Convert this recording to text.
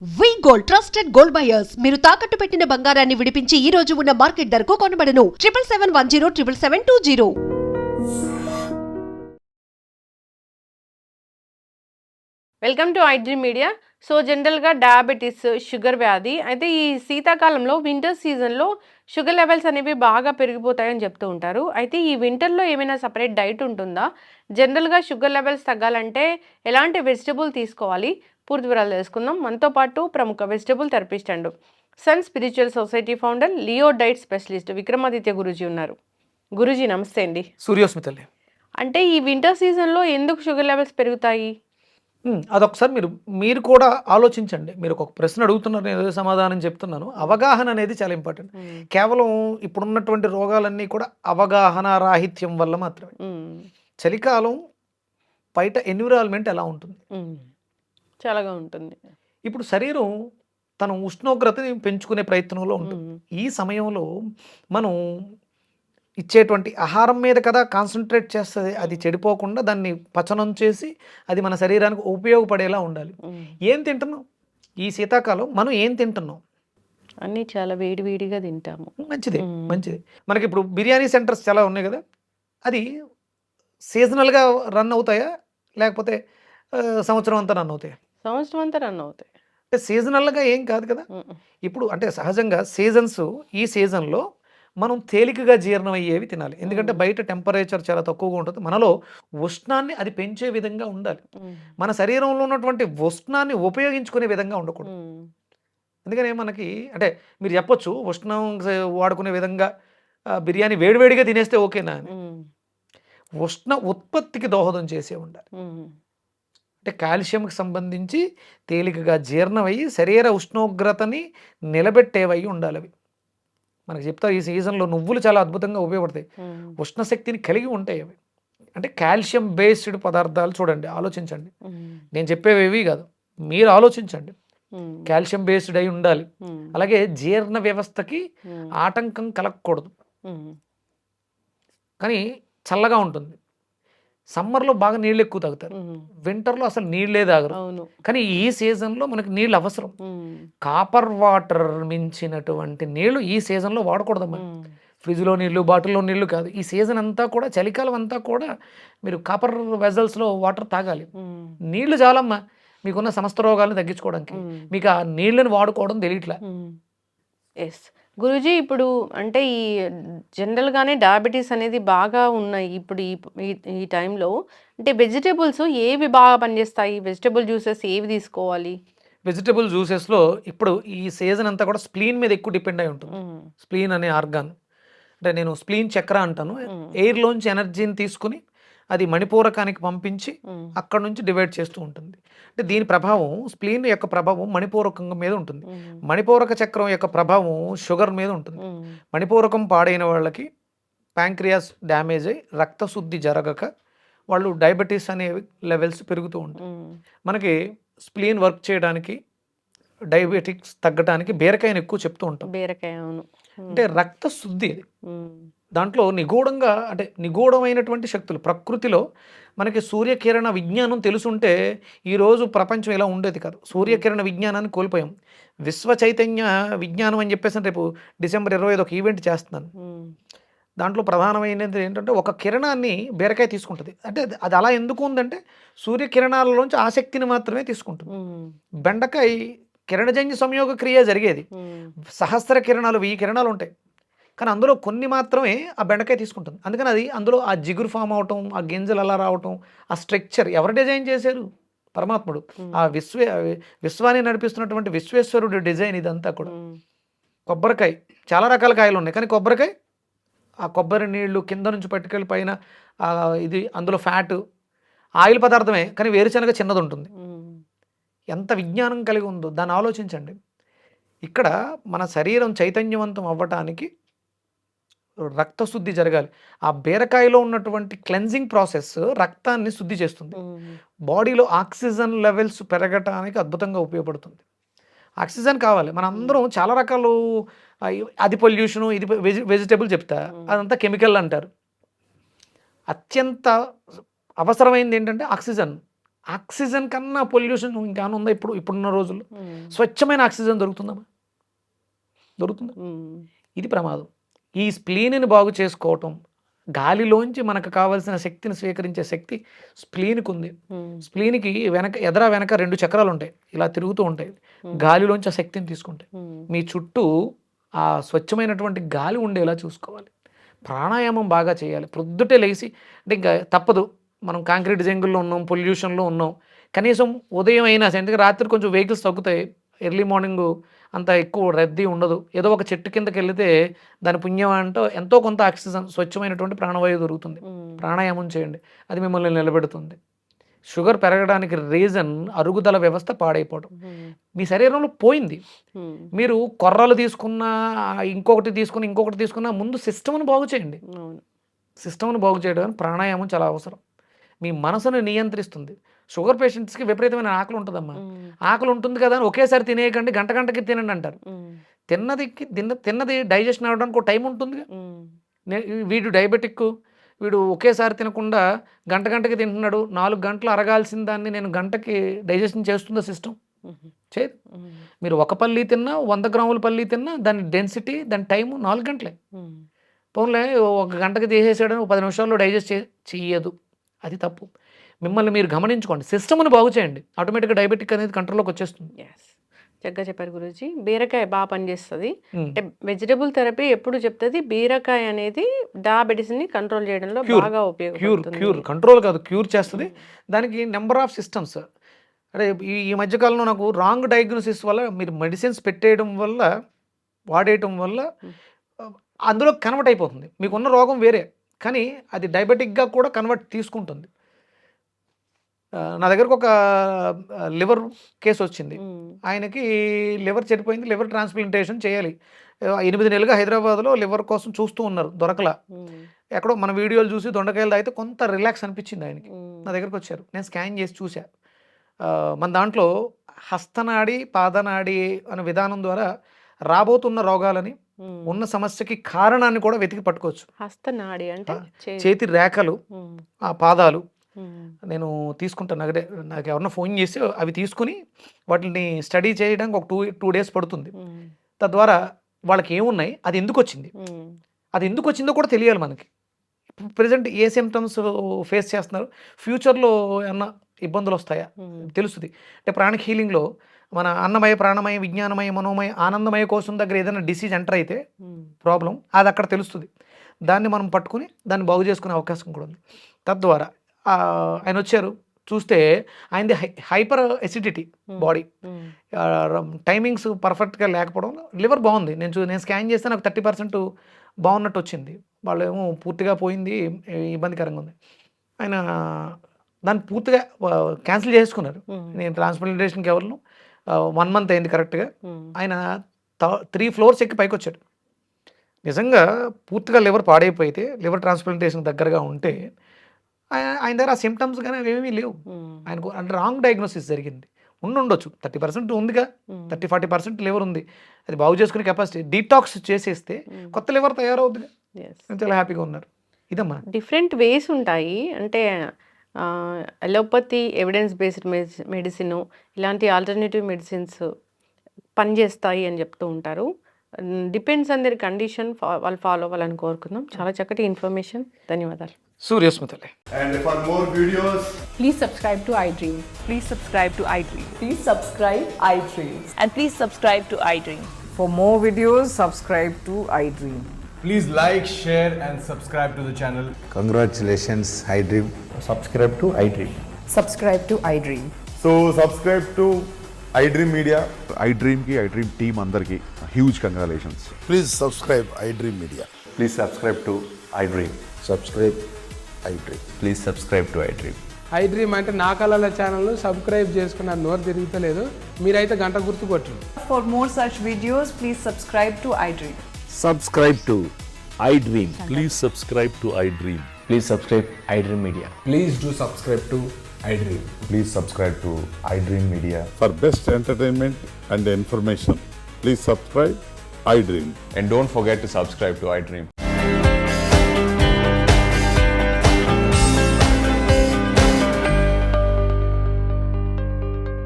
వి gold trusted gold buyers మీరు తాకట్టు పెట్టిన బంగారాన్ని విడిపించి ఈ రోజు ఉన్న మార్కెట్ ధరకు కొనబడను 7771077720. Welcome to iDream media. So జనరల్గా డయాబెటీస్, షుగర్ వ్యాధి అయితే ఈ శీతాకాలంలో వింటర్ సీజన్లో షుగర్ లెవెల్స్ అనేవి బాగా పెరిగిపోతాయని చెప్తూ ఉంటారు. అయితే ఈ వింటర్లో ఏమైనా సపరేట్ డైట్ ఉంటుందా? జనరల్గా షుగర్ లెవెల్స్ తగ్గాలంటే ఎలాంటి వెజిటబుల్ తీసుకోవాలి? పూర్తి వివరాలు తెలుసుకుందాం. మనతో పాటు ప్రముఖ vegetable therapist and sun spiritual society founder, Leo diet specialist Vikramaditya Guruji ఉన్నారు. గురూజీ నమస్తే అండి. సూర్యోస్మితల్లి. అంటే ఈ వింటర్ సీజన్లో ఎందుకు షుగర్ లెవెల్స్ పెరుగుతాయి? అదొకసారి మీరు కూడా ఆలోచించండి. మీరు ఒక ప్రశ్న అడుగుతున్నారు, నేను ఏదో సమాధానం చెప్తున్నాను. అవగాహన అనేది చాలా ఇంపార్టెంట్. కేవలం ఇప్పుడున్నటువంటి రోగాలన్నీ కూడా అవగాహన రాహిత్యం వల్ల మాత్రమే. చలికాలం బయట ఎన్విరాన్మెంట్ ఎలా ఉంటుంది? చాలాగా ఉంటుంది. ఇప్పుడు శరీరం తన ఉష్ణోగ్రతని పెంచుకునే ప్రయత్నంలో ఉంటుంది. ఈ సమయంలో మనం ఇచ్చేటువంటి ఆహారం మీద కదా కాన్సన్ట్రేట్ చేస్తుంది. అది చెడిపోకుండా దాన్ని పచనం చేసి అది మన శరీరానికి ఉపయోగపడేలా ఉండాలి. ఏం తింటున్నాం ఈ శీతాకాలం? మనం ఏం తింటున్నాం? అన్నీ చాలా వేడి వేడిగా తింటాము. మంచిది. మనకి ఇప్పుడు బిర్యానీ సెంటర్స్ చాలా ఉన్నాయి కదా, అది సీజనల్గా రన్ అవుతాయా లేకపోతే సంవత్సరం అంతా రన్ అవుతాయా? సంవత్సరం అంతా రన్ అవుతాయి. అంటే సీజనల్గా ఏం కాదు కదా. ఇప్పుడు అంటే సహజంగా సీజన్స్, ఈ సీజన్లో మనం తేలికగా జీర్ణం అయ్యేవి తినాలి. ఎందుకంటే బయట టెంపరేచర్ చాలా తక్కువగా ఉంటుంది. మనలో ఉష్ణాన్ని అది పెంచే విధంగా ఉండాలి. మన శరీరంలో ఉన్నటువంటి ఉష్ణాన్ని ఉపయోగించుకునే విధంగా ఉండకూడదు. అందుకనే మనకి అంటే మీరు చెప్పొచ్చు ఉష్ణం వాడుకునే విధంగా బిర్యానీ వేడివేడిగా తినేస్తే ఓకేనా అని. ఉష్ణ ఉత్పత్తికి దోహదం చేసే ఉండాలి. అంటే కాల్షియంకి సంబంధించి తేలికగా జీర్ణమయ్యి శరీర ఉష్ణోగ్రతని నిలబెట్టేవై ఉండాలి అవి. మనకు చెప్తారు ఈ సీజన్లో నువ్వులు చాలా అద్భుతంగా ఉపయోగపడతాయి. ఉష్ణశక్తిని కలిగి ఉంటాయి అవి. అంటే కాల్షియం బేస్డ్ పదార్థాలు చూడండి, ఆలోచించండి. నేను చెప్పేవి కాదు, మీరు ఆలోచించండి. కాల్షియం బేస్డ్ అయి ఉండాలి. అలాగే జీర్ణ వ్యవస్థకి ఆటంకం కలగకూడదు. కానీ చల్లగా ఉంటుంది. సమ్మర్లో బాగా నీళ్ళు ఎక్కువ తాగుతారు, వింటర్లో అసలు నీళ్ళే తాగరు. కానీ ఈ సీజన్లో మనకి నీళ్ళు అవసరం. కాపర్ వాటర్ మించినటువంటి నీళ్లు ఈ సీజన్లో వాడకూడదమ్మా. ఫ్రిడ్జ్లో నీళ్ళు, బాటిల్లో నీళ్లు కాదు. ఈ సీజన్ అంతా కూడా, చలికాలం అంతా కూడా మీరు కాపర్ వెజల్స్లో వాటర్ తాగాలి. నీళ్లు చాలమ్మా మీకున్న సమస్త రోగాలను తగ్గించుకోవడానికి. మీకు ఆ నీళ్ళని వాడుకోవడం తెలియట్లా. ఎస్ గురూజీ, ఇప్పుడు అంటే ఈ జనరల్గానే డయాబెటీస్ అనేది బాగా ఉన్నాయి ఇప్పుడు ఈ టైంలో. అంటే వెజిటేబుల్స్ ఏవి బాగా పనిచేస్తాయి? వెజిటేబుల్ జ్యూసెస్ ఏవి తీసుకోవాలి? వెజిటబుల్ జ్యూసెస్లో ఇప్పుడు ఈ సీజన్ అంతా కూడా స్ప్లీన్ మీద ఎక్కువ డిపెండ్ అయి ఉంటుంది. స్ప్లీన్ అనే ఆర్గాన్, అంటే నేను స్ప్లీన్ చక్ర అంటాను. ఎయిర్లోంచి ఎనర్జీని తీసుకుని అది మణిపూరకానికి పంపించి అక్కడ నుంచి డివైడ్ చేస్తూ ఉంటుంది. అంటే దీని ప్రభావం, స్ప్లీన్ యొక్క ప్రభావం మణిపూరకం మీద ఉంటుంది. మణిపూరక చక్రం యొక్క ప్రభావం షుగర్ మీద ఉంటుంది. మణిపూరకం పాడైన వాళ్ళకి ప్యాంక్రియాస్ డ్యామేజ్ అయ్యి రక్తశుద్ధి జరగక వాళ్ళు డయాబెటీస్ అనే లెవెల్స్ పెరుగుతూ ఉంటాయి. మనకి స్ప్లీన్ వర్క్ చేయడానికి, డయాబెటిక్స్ తగ్గడానికి బీరకాయని ఎక్కువ చెప్తూ ఉంటాం. బీరకాయ, అవును. అంటే రక్తశుద్ధి అది. దాంట్లో నిగూఢంగా, అంటే నిగూఢమైనటువంటి శక్తులు ప్రకృతిలో మనకి సూర్యకిరణ విజ్ఞానం తెలుసుంటే ఈరోజు ప్రపంచం ఇలా ఉండేది కాదు. సూర్యకిరణ విజ్ఞానాన్ని కోల్పోయాం. విశ్వ చైతన్య విజ్ఞానం అని చెప్పేసి రేపు డిసెంబర్ 25 ఒక ఈవెంట్ చేస్తున్నాను. దాంట్లో ప్రధానమైనది ఏంటంటే ఒక కిరణాన్ని బీరకాయ తీసుకుంటుంది. అంటే అది అలా ఎందుకు ఉందంటే సూర్యకిరణాలలోంచి ఆ శక్తిని మాత్రమే తీసుకుంటుంది. బెండకాయ కిరణజన్య సంయోగ క్రియ జరిగేది. సహస్ర కిరణాలు, 1000 కిరణాలు ఉంటాయి. కానీ అందులో కొన్ని మాత్రమే ఆ బెండకాయ తీసుకుంటుంది. అందుకని అది అందులో ఆ జిగురు ఫామ్ అవటం, ఆ గింజలు అలా రావటం, ఆ స్ట్రక్చర్ ఎవరు డిజైన్ చేశారు? పరమాత్ముడు. ఆ విశ్వాన్ని నడిపిస్తున్నటువంటి విశ్వేశ్వరుడు డిజైన్ ఇదంతా కూడా. కొబ్బరికాయ, చాలా రకాల కాయలు ఉన్నాయి, కానీ కొబ్బరికాయ ఆ కొబ్బరి నీళ్లు కింద నుంచి పట్టుకెళ్ళి పైన ఇది అందులో ఫ్యాట్ ఆయిల్ పదార్థమే, కానీ వేరుశనగ చిన్నది ఉంటుంది. ఎంత విజ్ఞానం కలిగి ఉందో దాన్ని ఆలోచించండి. ఇక్కడ మన శరీరం చైతన్యవంతం అవ్వటానికి రక్తశుద్ధి జరగాలి. ఆ బీరకాయలో ఉన్నటువంటి క్లెన్జింగ్ ప్రాసెస్ రక్తాన్ని శుద్ధి చేస్తుంది. బాడీలో ఆక్సిజన్ లెవెల్స్ పెరగటానికి అద్భుతంగా ఉపయోగపడుతుంది. ఆక్సిజన్ కావాలి. మనందరం చాలా రకాలు, అది పొల్యూషను, ఇది వెజిటేబుల్ చెప్తా, అదంతా కెమికల్ అంటారు. అత్యంత అవసరమైనది ఏంటంటే ఆక్సిజన్. ఆక్సిజన్ కన్నా పొల్యూషన్ ఇంకేమైనా ఉందా ఇప్పుడున్న రోజుల్లో? స్వచ్ఛమైన ఆక్సిజన్ దొరుకుతుందమ్మా? దొరుకుతుందా? ఇది ప్రమాదం. ఈ స్ప్లీన్ని బాగు చేసుకోవటం, గాలిలోంచి మనకు కావాల్సిన శక్తిని స్వీకరించే శక్తి స్ప్లీన్కి ఉంది. స్ప్లీన్కి వెనక 2 చక్రాలు ఉంటాయి, ఇలా తిరుగుతూ ఉంటాయి. గాలిలోంచి ఆ శక్తిని తీసుకుంటాయి. మీ చుట్టూ ఆ స్వచ్ఛమైనటువంటి గాలి ఉండేలా చూసుకోవాలి. ప్రాణాయామం బాగా చేయాలి. ప్రొద్దుటే లేచి, అంటే ఇంకా తప్పదు, మనం కాంక్రీట్ జంగుల్లో ఉన్నాం, పొల్యూషన్లో ఉన్నాం, కనీసం ఉదయం అయినా సరే, ఎందుకంటే రాత్రి కొంచెం వెహికల్స్ తగ్గుతాయి, ఎర్లీ మార్నింగ్ అంత ఎక్కువ రద్దీ ఉండదు. ఏదో ఒక చెట్టు కిందకి వెళితే దాని పుణ్యం అంటూ ఎంతో కొంత ఆక్సిజన్, స్వచ్ఛమైనటువంటి ప్రాణవాయువు దొరుకుతుంది. ప్రాణాయామం చేయండి, అది మిమ్మల్ని నిలబెడుతుంది. షుగర్ పెరగడానికి రీజన్ అరుగుదల వ్యవస్థ పాడైపోవడం. మీ శరీరంలో పోయింది. మీరు కొర్రలు తీసుకున్నా, ఇంకొకటి తీసుకున్నా ముందు సిస్టమ్ను బాగు చేయండి. సిస్టమ్ను బాగు చేయడం ప్రాణాయామం చాలా అవసరం. మీ మనసును నియంత్రిస్తుంది. షుగర్ పేషెంట్స్కి విపరీతమైన ఆకలి ఉంటుందమ్మా. ఆకలి ఉంటుంది కదా అని ఒకేసారి తినేయకండి, గంటకి తినండి అంటారు. తిన్నది డైజెషన్ అవ్వడానికి ఒక టైం ఉంటుంది. వీడు డయాబెటిక్, వీడు ఒకేసారి తినకుండా గంటకి తింటున్నాడు. 4 గంటలు అరగాల్సిన దాన్ని నేను గంటకి డైజెషన్ చేస్తుందా సిస్టమ్? చేయదు. మీరు ఒక పల్లి తిన్నా, 100 గ్రాముల పల్లి తిన్నా, దాని డెన్సిటీ, దాని టైము 4 గంటలే. పోన్లే 1 గంటకి తీసేసాడని 10 నిమిషాల్లో డైజెస్ట్ చెయ్యదు. అది తప్పు. మిమ్మల్ని మీరు గమనించుకోండి, సిస్టమ్ని బాగు చేయండి, ఆటోమేటిక్గా డయాబెటిక్ అనేది కంట్రోల్లోకి వచ్చేస్తుంది. చక్కగా చెప్పారు గురూజీ. బీరకాయ బాగా పనిచేస్తుంది. అంటే వెజిటబుల్ థెరపీ ఎప్పుడు చెప్తుంది, బీరకాయ అనేది డయాబెటీస్ని కంట్రోల్ చేయడంలో బాగా ఉపయోగపడుతుంది. క్యూర్ కంట్రోల్ కాదు, క్యూర్ చేస్తుంది. దానికి నెంబర్ ఆఫ్ సిస్టమ్స్. అంటే ఈ మధ్యకాలంలో నాకు రాంగ్ డయాగ్నోసిస్ వల్ల, మీరు మెడిసిన్స్ వాడేయటం వల్ల అందులో కన్వర్ట్ అయిపోతుంది. మీకున్న రోగం వేరే, కానీ అది డయాబెటిక్గా కూడా తీసుకుంటుంది. నా దగ్గరకు ఒక లివర్ కేసు వచ్చింది. ఆయనకి లివర్ చెడిపోయింది, లివర్ ట్రాన్స్ప్లాంటేషన్ చేయాలి. 8 నెలలుగా హైదరాబాద్లో లివర్ కోసం చూస్తూ ఉన్నారు, దొరకలా. ఎక్కడో మన వీడియోలు చూసి దొండకాయలు తాగితే కొంత రిలాక్స్ అనిపించింది ఆయనకి. నా దగ్గరకు వచ్చారు, నేను స్కాన్ చేసి చూసా. మన దాంట్లో హస్తనాడి, పాదనాడి అనే విధానం ద్వారా రాబోతున్న రోగాలని, ఉన్న సమస్యకి కారణాన్ని కూడా వెతికి పట్టుకోవచ్చు. హస్తనాడి అంటే చేతి రేఖలు, ఆ పాదాలు నేను తీసుకుంటాను. నాకు ఎవరన్నా ఫోన్ చేసి అవి తీసుకుని వాటిని స్టడీ చేయడానికి ఒక 2 డేస్ పడుతుంది. తద్వారా వాళ్ళకి ఏమున్నాయి, అది ఎందుకు వచ్చిందో కూడా తెలియాలి మనకి. ప్రజెంట్ ఏ సిమ్టమ్స్ ఫేస్ చేస్తున్నారు, ఫ్యూచర్లో ఏమన్నా ఇబ్బందులు వస్తాయా తెలుస్తుంది. అంటే ప్రాణిక్ హీలింగ్లో మన అన్నమయ, ప్రాణమయ, విజ్ఞానమయ, మనోమయ, ఆనందమయ కోసం దగ్గర ఏదైనా డిసీజ్ ఎంటర్ అయితే ప్రాబ్లం, అది అక్కడ తెలుస్తుంది. దాన్ని మనం పట్టుకుని దాన్ని బాగు చేసుకునే అవకాశం కూడా ఉంది. తద్వారా ఆయన వచ్చారు, చూస్తే ఆయనది హైపర్ ఎసిడిటీ బాడీ, టైమింగ్స్ పర్ఫెక్ట్గా లేకపోవడం, లివర్ బాగుంది. నేను స్కాన్ చేస్తే నాకు 30% బాగున్నట్టు వచ్చింది. వాళ్ళు ఏమో పూర్తిగా పోయింది, ఇబ్బందికరంగా ఉంది. ఆయన దాన్ని పూర్తిగా క్యాన్సిల్ చేసుకున్నారు. నేను ట్రాన్స్ప్లాంటేషన్కి ఎవరు 1 month అయింది కరెక్ట్గా. ఆయన 3 floors ఎక్కి పైకి వచ్చాడు. నిజంగా పూర్తిగా లివర్ పాడైపోయితే, లివర్ ట్రాన్స్ప్లాంటేషన్ దగ్గరగా ఉంటే ఆయన దగ్గర ఆ సిమ్టమ్స్ కానీ ఏమీ లేవు. ఆయనకు అంటే రాంగ్ డయాగ్నోసిస్ జరిగింది. ఉండొచ్చు, 30% ఉందిగా, 30-40% లివర్ ఉంది. అది బాగు చేసుకునే కెపాసిటీ, డీటాక్స్ చేసేస్తే కొత్త లివర్ తయారవుతుంది. చాలా హ్యాపీగా ఉన్నారు. ఇదమ్మా డిఫరెంట్ వేస్ ఉంటాయి. అంటే అలోపతి, ఎవిడెన్స్ బేస్డ్ మెడిసిన్, ఇలాంటి ఆల్టర్నేటివ్ మెడిసిన్స్ పనిచేస్తాయి అని చెప్తూ ఉంటారు. డిపెండ్స్ ఆన్ దర్ కండిషన్, వాళ్ళు ఫాలో అవ్వాలని కోరుకుందాం. చాలా చక్కటి ఇన్ఫర్మేషన్, ధన్యవాదాలు. సూర్యస్మితలే. And for more videos, Please subscribe to iDream. Please subscribe to iDream. Please subscribe iDream. And please subscribe to iDream. For more videos, subscribe to iDream. please like, share and subscribe to the channel. Congratulations, iDream. Subscribe to iDream. Subscribe to iDream. So subscribe to iDream Media. iDream ki iDream team అందరికి huge congratulations. Please subscribe iDream Media. Please subscribe to iDream. Subscribe iDream. Please subscribe to iDream. iDream అంటే నా కళల ఛానల్ను subscribe చేసుకున్న నోరు తిరుగుతలేదు, మీరైతే గంట గుర్తు కొట్టండి. For more such videos, please subscribe to iDream. Subscribe to iDream. Please subscribe to iDream. Please subscribe iDream Media. Please do subscribe to iDream. Please subscribe to iDream Media. For best entertainment and information, please subscribe iDream. And don't forget to subscribe to iDream.